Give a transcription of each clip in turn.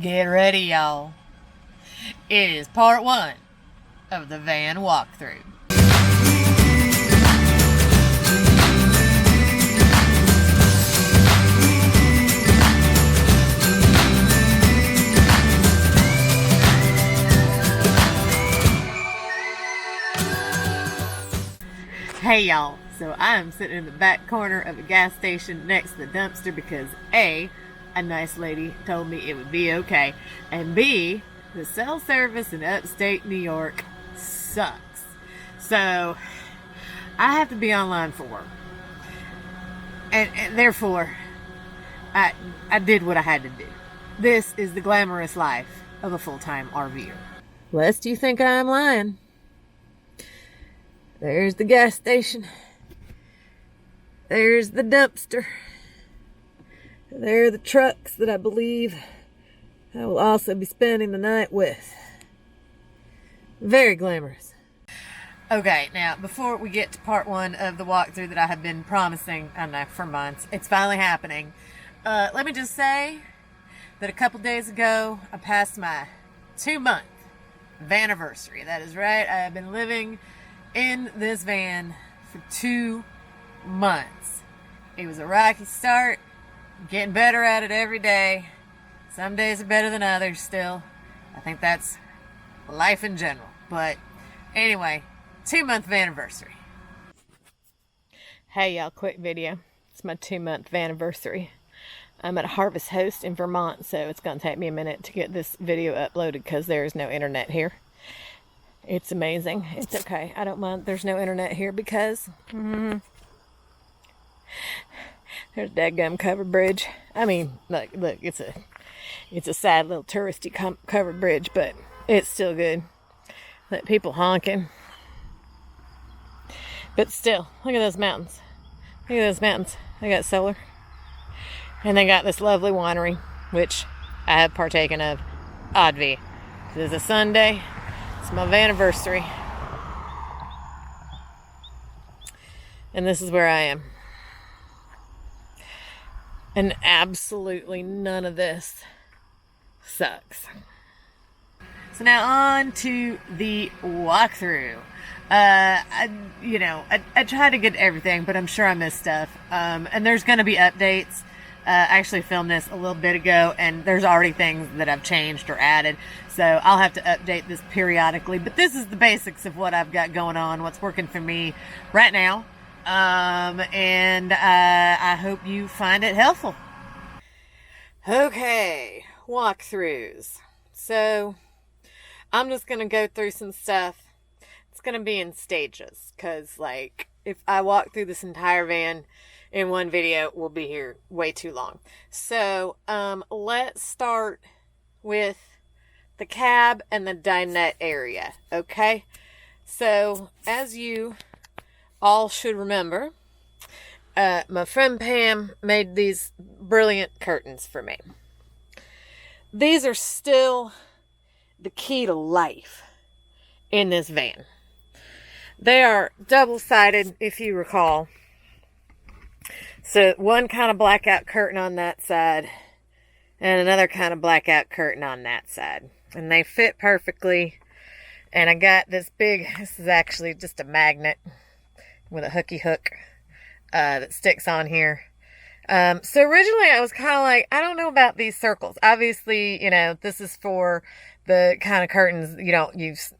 Get ready, y'all. It is part one of the van walkthrough. Hey y'all, so I'm sitting in the back corner of a gas station next to the dumpster because A, a nice lady told me it would be okay, and B, the cell service in upstate New York sucks. So I have to be online for work. And therefore, I did what I had to do. This is the glamorous life of a full-time RVer. Lest you think I'm lying. There's the gas station. There's the dumpster. There are the trucks that I believe I will also be spending the night with. Very glamorous. Okay, now before we get to part one of the walkthrough that I have been promising, I know, for months, it's finally happening. Let me just say that a couple days ago, I passed my 2-month vaniversary. That is right, I have been living in this van for 2 months. It was a rocky start, getting better at it every day. Some days are better than others still. I think that's life in general. But anyway, 2-month vaniversary. Hey y'all, quick video. It's my 2-month vaniversary. I'm at a Harvest Host in Vermont, so it's going to take me a minute to get this video uploaded because there is no internet here. It's amazing. It's okay. I don't mind there's no internet here because there's a dadgum covered bridge. I mean, look, it's a sad little touristy covered bridge, but it's still good. Let people honking. But still, look at those mountains. Look at those mountains. They got solar. And they got this lovely winery, which I have partaken of. Oddly. This is a Sunday. It's my vaniversary. And this is where I am. And absolutely none of this sucks. So now on to the walkthrough. I tried to get everything, but I'm sure I missed stuff. And there's going to be updates. I actually filmed this a little bit ago, and there's already things that I've changed or added. So I'll have to update this periodically. But this is the basics of what I've got going on, what's working for me right now. And I hope you find it helpful. Okay, walkthroughs. So I'm just going to go through some stuff. It's going to be in stages because, like, if I walk through this entire van in one video, we'll be here way too long. So let's start with the cab and the dinette area, okay? So as you all should remember, my friend Pam made these brilliant curtains for me. These are still the key to life in this van. They are double-sided, if you recall. So one kind of blackout curtain on that side and another kind of blackout curtain on that side. And they fit perfectly. And I got this is actually just a magnet with a hooky hook that sticks on here. So originally I was kind of like, I don't know about these circles. Obviously, this is for the kind of curtains you don't use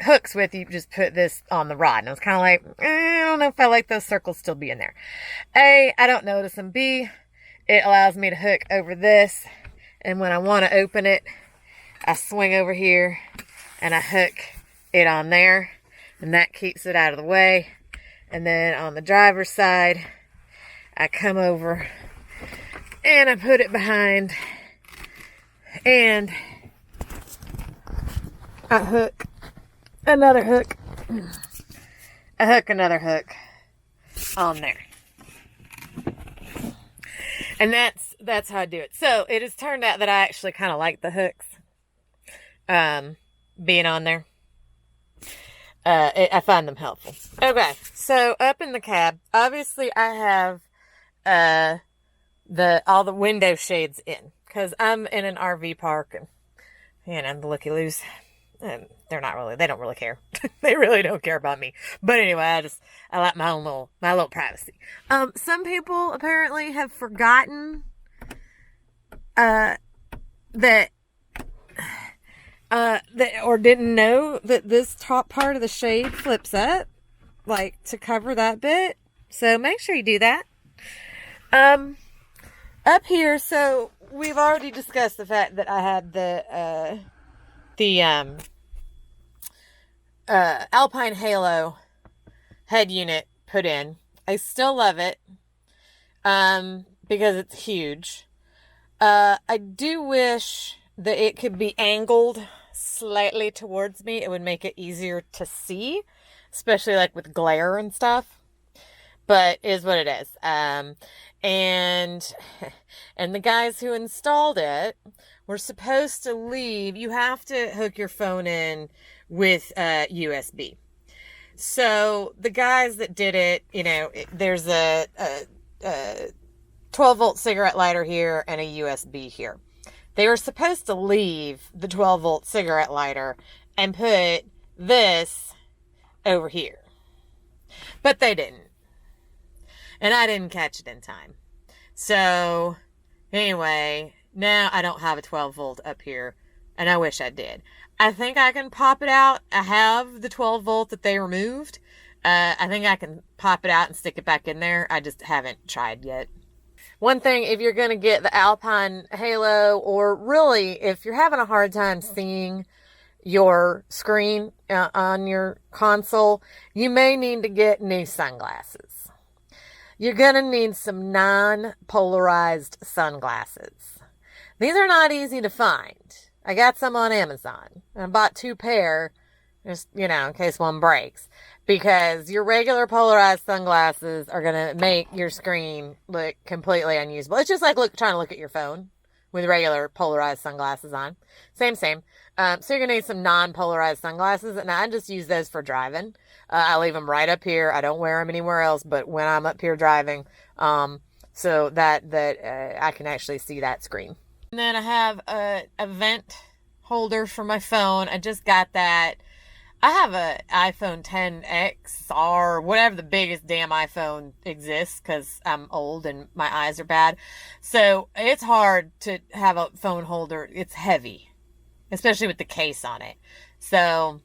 hooks with. You just put this on the rod. And I was kind of like, I don't know if I like those circles still being there. A, I don't notice them. B, it allows me to hook over this. And when I want to open it, I swing over here and I hook it on there. And that keeps it out of the way. And then on the driver's side, I come over and I put it behind and I hook another hook. I hook another hook on there. And that's how I do it. So it has turned out that I actually kind of like the hooks being on there. I find them helpful. Okay, so up in the cab, obviously I have all the window shades in, because I'm in an RV park and the looky-loos, and they don't really care. They really don't care about me. But anyway, I like my little privacy. Some people apparently have forgotten that or didn't know that this top part of the shade flips up, like to cover that bit. So make sure you do that. Up here, so we've already discussed the fact that I had the Alpine Halo head unit put in. I still love it, because it's huge. I do wish that it could be angled slightly towards me. It would make it easier to see, especially like with glare and stuff. But it is what it is. And the guys who installed it were supposed to leave. You have to hook your phone in with USB. So the guys that did it, there's a 12-volt cigarette lighter here and a USB here. They were supposed to leave the 12-volt cigarette lighter and put this over here. But they didn't. And I didn't catch it in time. So, anyway, now I don't have a 12-volt up here, and I wish I did. I think I can pop it out. I have the 12-volt that they removed. I think I can pop it out and stick it back in there. I just haven't tried yet. One thing, if you're going to get the Alpine Halo, or really, if you're having a hard time seeing your screen on your console, you may need to get new sunglasses. You're going to need some non-polarized sunglasses. These are not easy to find. I got some on Amazon. I bought 2 pair, just, in case one breaks. Because your regular polarized sunglasses are going to make your screen look completely unusable. It's just like trying to look at your phone with regular polarized sunglasses on. Same. So you're going to need some non-polarized sunglasses, and I just use those for driving. I leave them right up here. I don't wear them anywhere else, but when I'm up here driving, so that I can actually see that screen. And then I have a vent holder for my phone. I just got that. I have a iPhone XR, or whatever the biggest damn iPhone exists, because I'm old and my eyes are bad. So it's hard to have a phone holder. It's heavy, especially with the case on it. So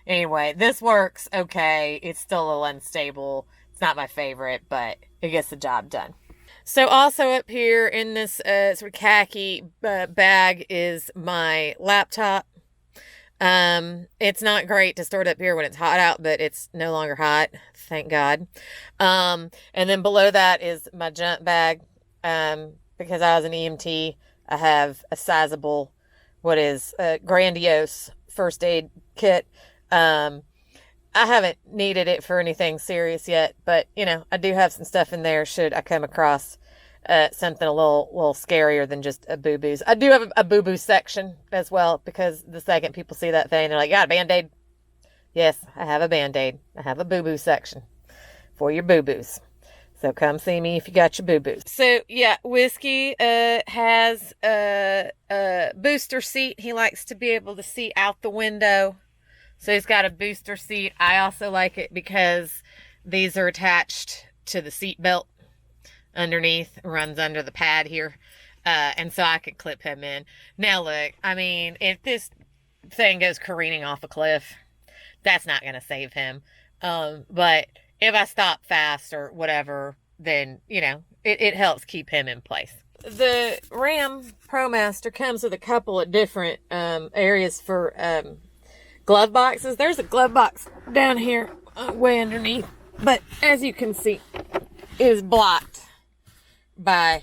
anyway, this works okay. It's still a little unstable. It's not my favorite, but it gets the job done. So also up here in this sort of khaki bag is my laptop. It's not great to store it up here when it's hot out, but it's no longer hot, thank God. And then below that is my junk bag. Because I was an EMT, I have a sizable, grandiose first aid kit. I haven't needed it for anything serious yet, but I do have some stuff in there should I come across something a little scarier than just a boo-boos. I do have a boo-boo section as well, because the second people see that thing, they're like, "Got a Band-Aid?" Yes, I have a Band-Aid. I have a boo-boo section for your boo-boos. So come see me if you got your boo-boos. So yeah, Whiskey has a booster seat. He likes to be able to see out the window. So he's got a booster seat. I also like it because these are attached to the seat belt underneath, runs under the pad here. And so I could clip him in. Now look, if this thing goes careening off a cliff, that's not going to save him. But if I stop fast or whatever, then, it helps keep him in place. The Ram ProMaster comes with a couple of different areas for glove boxes. There's a glove box down here way underneath, but as you can see, it is blocked by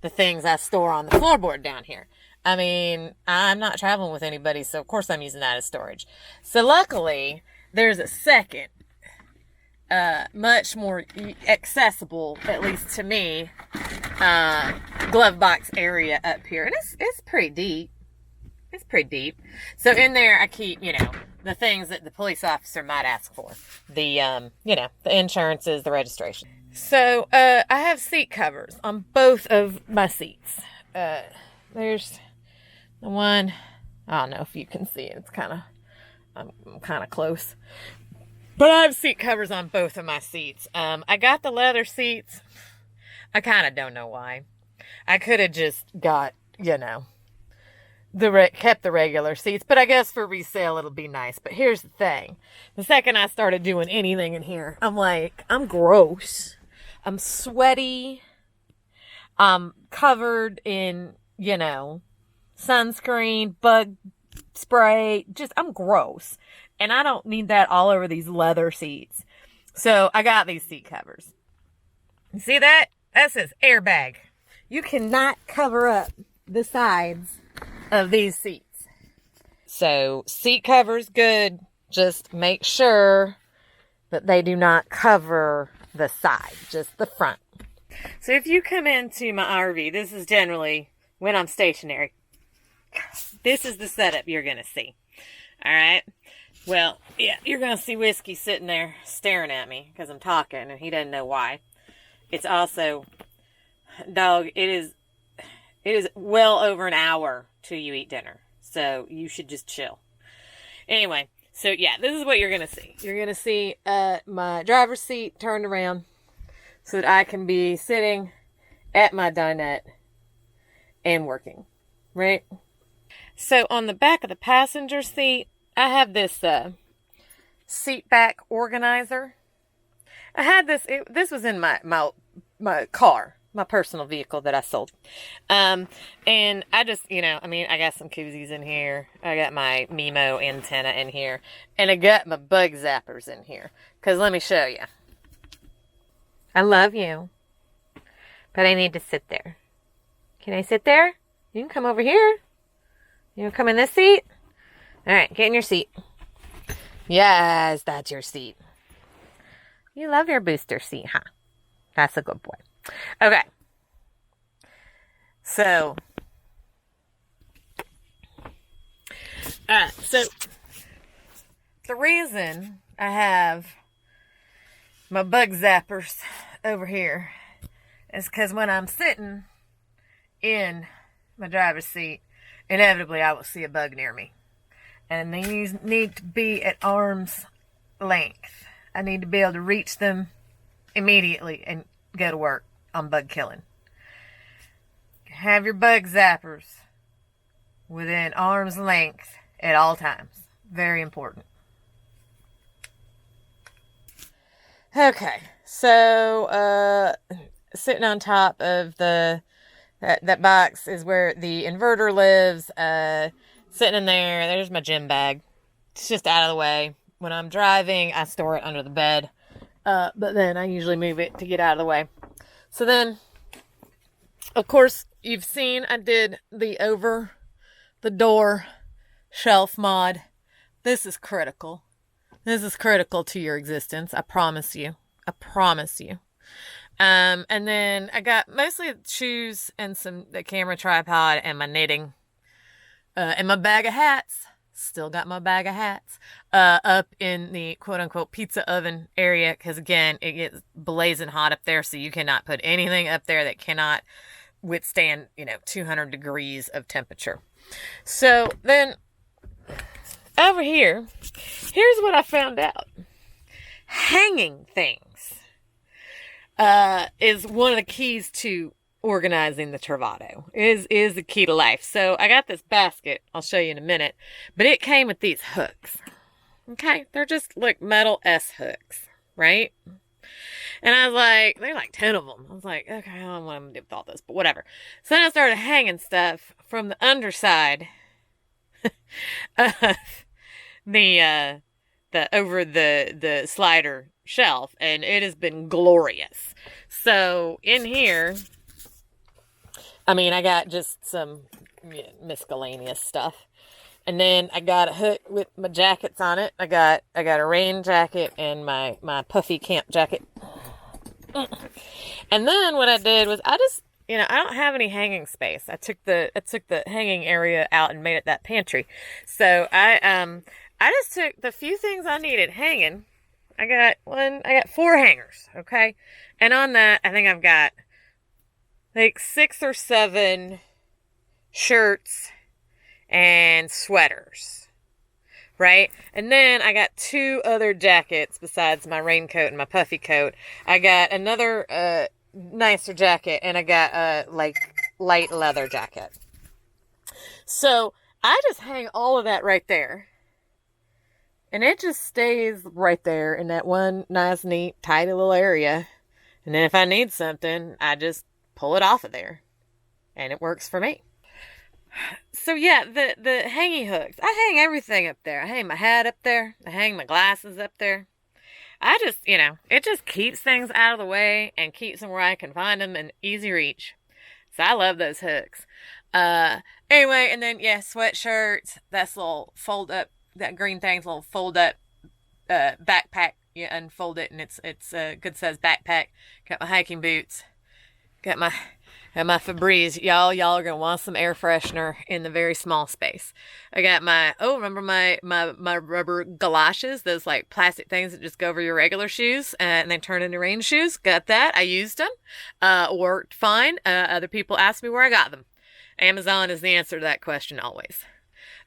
the things I store on the floorboard down here. I'm not traveling with anybody, so of course I'm using that as storage. So luckily, there's a second, much more accessible, at least to me, glove box area up here. And it's pretty deep. It's pretty deep. So in there I keep, the things that the police officer might ask for. The insurances, the registration. So, I have seat covers on both of my seats. There's the one. I don't know if you can see it. It's I'm kind of close. But I have seat covers on both of my seats. I got the leather seats. I kind of don't know why. I could have just got, kept the regular seats, but I guess for resale it'll be nice. But here's the thing. The second I started doing anything in here, I'm like, I'm gross. I'm sweaty. I'm covered in, sunscreen, bug spray. I'm gross. And I don't need that all over these leather seats. So I got these seat covers. You see that? That says airbag. You cannot cover up the sides of these seats. So seat covers, good. Just make sure that they do not cover the side, just the front. So if you come into my RV, this is generally when I'm stationary. This is the setup you're going to see. All right. Well, yeah, you're going to see Whiskey sitting there staring at me because I'm talking and he doesn't know why. It's also, dog, it is well over an hour till you eat dinner. So you should just chill. Anyway, so yeah, this is what you're going to see. You're going to see my driver's seat turned around so that I can be sitting at my dinette and working, right? So on the back of the passenger seat, I have this seat back organizer. I had this, this was in my car, my personal vehicle that I sold. And I just, I got some koozies in here. I got my Mimo antenna in here. And I got my bug zappers in here. Because let me show you. I love you. But I need to sit there. Can I sit there? You can come over here. You want to come in this seat? All right, get in your seat. Yes, that's your seat. You love your booster seat, huh? That's a good boy. Okay. So the reason I have my bug zappers over here is because when I'm sitting in my driver's seat, inevitably I will see a bug near me. And these need to be at arm's length. I need to be able to reach them immediately and go to work on bug killing. Have your bug zappers within arm's length at all times. Very important. Okay, so sitting on top of that box is where the inverter lives. Sitting in there, there's my gym bag. It's just out of the way. When I'm driving, I store it under the bed. But then I usually move it to get out of the way. So then, of course, you've seen I did the over the door shelf mod. This is critical. This is critical to your existence. I promise you. I promise you. And then I got mostly shoes and the camera tripod and my knitting. And my bag of hats. Still got my bag of hats. Up in the quote-unquote pizza oven area. Because, again, it gets blazing hot up there. So you cannot put anything up there that cannot withstand, 200 degrees of temperature. So, then, over here, here's what I found out. Hanging things is one of the keys to organizing the Travato. Is the key to life. So I got this basket. I'll show you in a minute. But it came with these hooks. Okay? They're just like metal S hooks. Right? And I was like, there's like 10 of them. I was like, okay, I don't know what I'm going to do with all this. But whatever. So then I started hanging stuff from the underside of the over the slider shelf. And it has been glorious. So in here, I got just some miscellaneous stuff. And then I got a hook with my jackets on it. I got a rain jacket and my puffy camp jacket. And then what I did was I just, I don't have any hanging space. I took the hanging area out and made it that pantry. So I just took the few things I needed hanging. I got 4 hangers, okay? And on that, I think I've got like 6 or 7 shirts, and sweaters, right? And then I got 2 other jackets besides my raincoat and my puffy coat. I got another nicer jacket, and I got a like light leather jacket. So I just hang all of that right there. And it just stays right there in that one nice, neat, tidy little area. And then if I need something, I just pull it off of there. And it works for me. So yeah, the hanging hooks. I hang everything up there. I hang my hat up there. I hang my glasses up there. I just, it just keeps things out of the way and keeps them where I can find them in easy reach. So I love those hooks. Anyway, and then, yeah, sweatshirts. That's a little fold up. That green thing's a little fold up backpack. You unfold it, and it's a good size backpack. Got my hiking boots. Got my Febreze. Y'all are gonna want some air freshener in the very small space. I got remember my rubber galoshes, those like plastic things that just go over your regular shoes and they turn into rain shoes. Got that. I used them. Worked fine. Other people asked me where I got them. Amazon is the answer to that question always.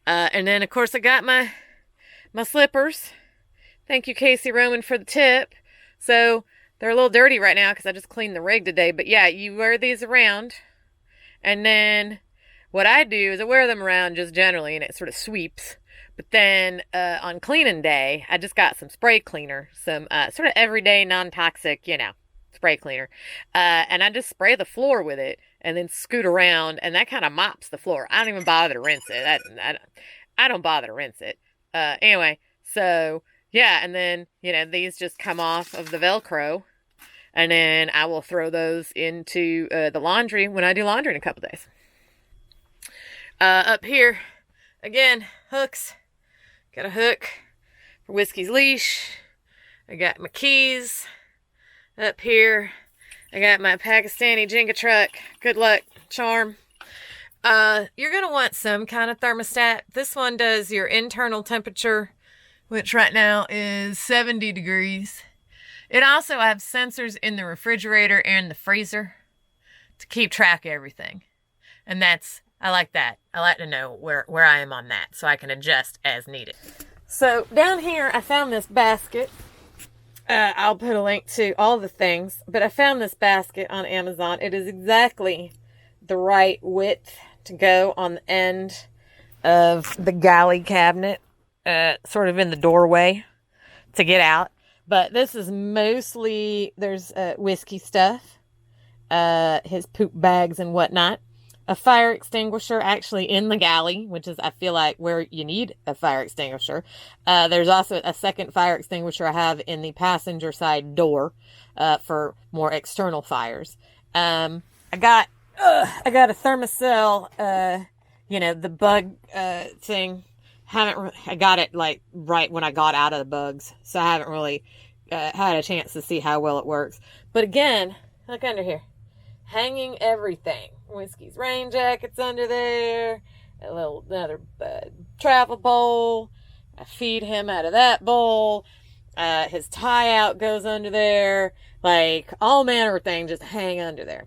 And then of course I got my slippers. Thank you, Casey Roman, for the tip. So they're a little dirty right now because I just cleaned the rig today. But yeah, you wear these around. And then what I do is I wear them around just generally and it sort of sweeps. But then on cleaning day, I just got some spray cleaner. Some sort of everyday non-toxic, spray cleaner. And I just spray the floor with it and then scoot around. And that kind of mops the floor. I don't even bother to rinse it. I don't bother to rinse it. Anyway, so yeah, and then, these just come off of the Velcro. And then I will throw those into the laundry when I do laundry in a couple days. Up here, again, hooks. Got a hook for Whiskey's leash. I got my keys. Up here, I got my Pakistani Jenga truck. Good luck, charm. You're going to want some kind of thermostat. This one does your internal temperature, which right now is 70 degrees. It also has sensors in the refrigerator and the freezer to keep track of everything. And I like that. I like to know where I am on that so I can adjust as needed. So down here, I found this basket. I'll put a link to all the things, but I found this basket on Amazon. It is exactly the right width to go on the end of the galley cabinet, sort of in the doorway to get out. But this is mostly, there's whiskey stuff, his poop bags and whatnot. A fire extinguisher actually in the galley, which is, I feel like, where you need a fire extinguisher. There's also a second fire extinguisher I have in the passenger side door for more external fires. I got a Thermacell, the bug thing. I got it like right when I got out of the bugs, so I haven't really had a chance to see how well it works. But again, look under here, hanging everything. Whiskey's rain jacket's under there, another travel bowl. I feed him out of that bowl. His tie out goes under there. Like all manner of things just hang under there.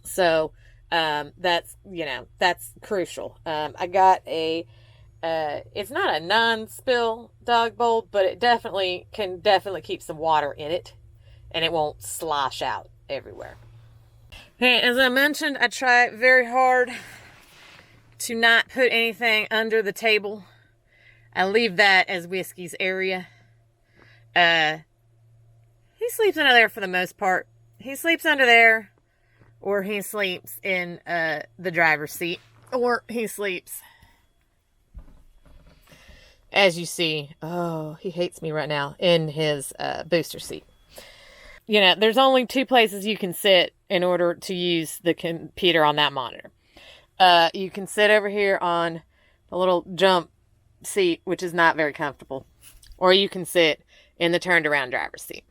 So that's crucial. I got it's not a non-spill dog bowl, but it can definitely keep some water in it, and it won't slosh out everywhere. Okay, as I mentioned, I try very hard to not put anything under the table. I leave that as Whiskey's area. He sleeps under there for the most part. He sleeps under there, or he sleeps in the driver's seat, or he sleeps, as you see, he hates me right now, in his booster seat. There's only 2 places you can sit in order to use the computer on that monitor. You can sit over here on the little jump seat, which is not very comfortable, or you can sit in the turned around driver's seat.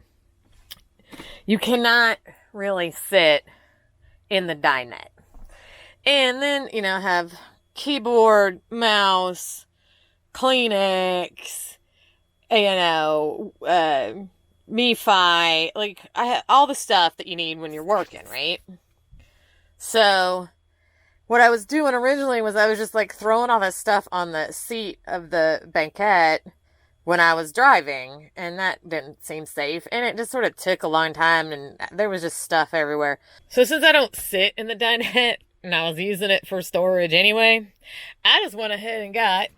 You cannot really sit in the dinette. And then, have keyboard, mouse, Kleenex, MiFi, all the stuff that you need when you're working, right? So what I was doing originally was I was just like throwing all this stuff on the seat of the banquette when I was driving, and that didn't seem safe, and it just sort of took a long time, and there was just stuff everywhere. So since I don't sit in the dinette, and I was using it for storage anyway, I just went ahead and got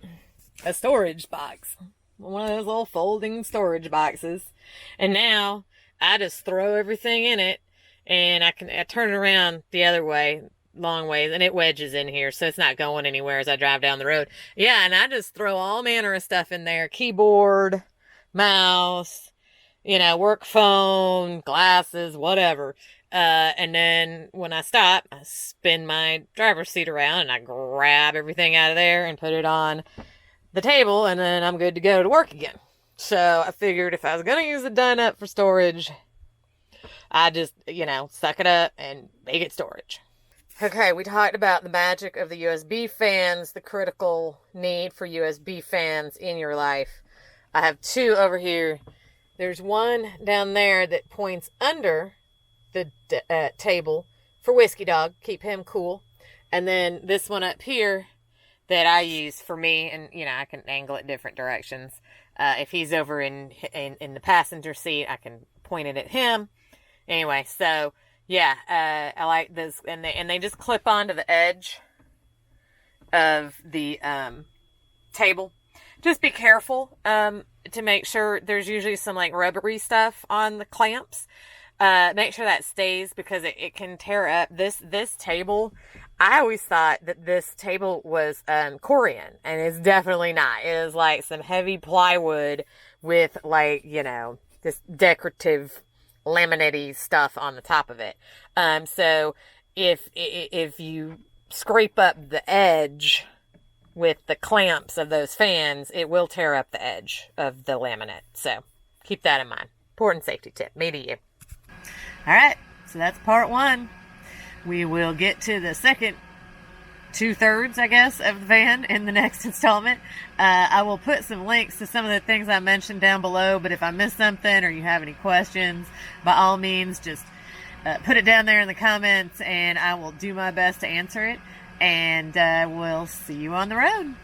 a storage box. One of those little folding storage boxes. And now I just throw everything in it, and I turn it around the other way, long ways, and it wedges in here, so it's not going anywhere as I drive down the road. Yeah, and I just throw all manner of stuff in there. Keyboard, mouse, work phone, glasses, whatever. And then when I stop, I spin my driver's seat around and I grab everything out of there and put it on the table, and then I'm good to go to work again. So I figured if I was going to use the dinette for storage, I just, suck it up and make it storage. Okay, we talked about the magic of the USB fans, the critical need for USB fans in your life. I have two over here. There's one down there that points under the table for Whiskey Dog, keep him cool. And then this one up here that I use for me, and I can angle it different directions. If he's over in the passenger seat, I can point it at him. Anyway, so yeah, I like this, and they just clip onto the edge of the table. Just be careful to make sure. There's usually some like rubbery stuff on the clamps. Make sure that stays, because it can tear up. This table, I always thought that this table was Corian, and it's definitely not. It is like some heavy plywood with like, this decorative laminate-y stuff on the top of it. So if you scrape up the edge with the clamps of those fans, it will tear up the edge of the laminate. So keep that in mind. Important safety tip. Me to you. All right, so that's part one. We will get to the second 2/3, I guess, of the van in the next installment. I will put some links to some of the things I mentioned down below, but if I missed something or you have any questions, by all means, just put it down there in the comments, and I will do my best to answer it. And we'll see you on the road.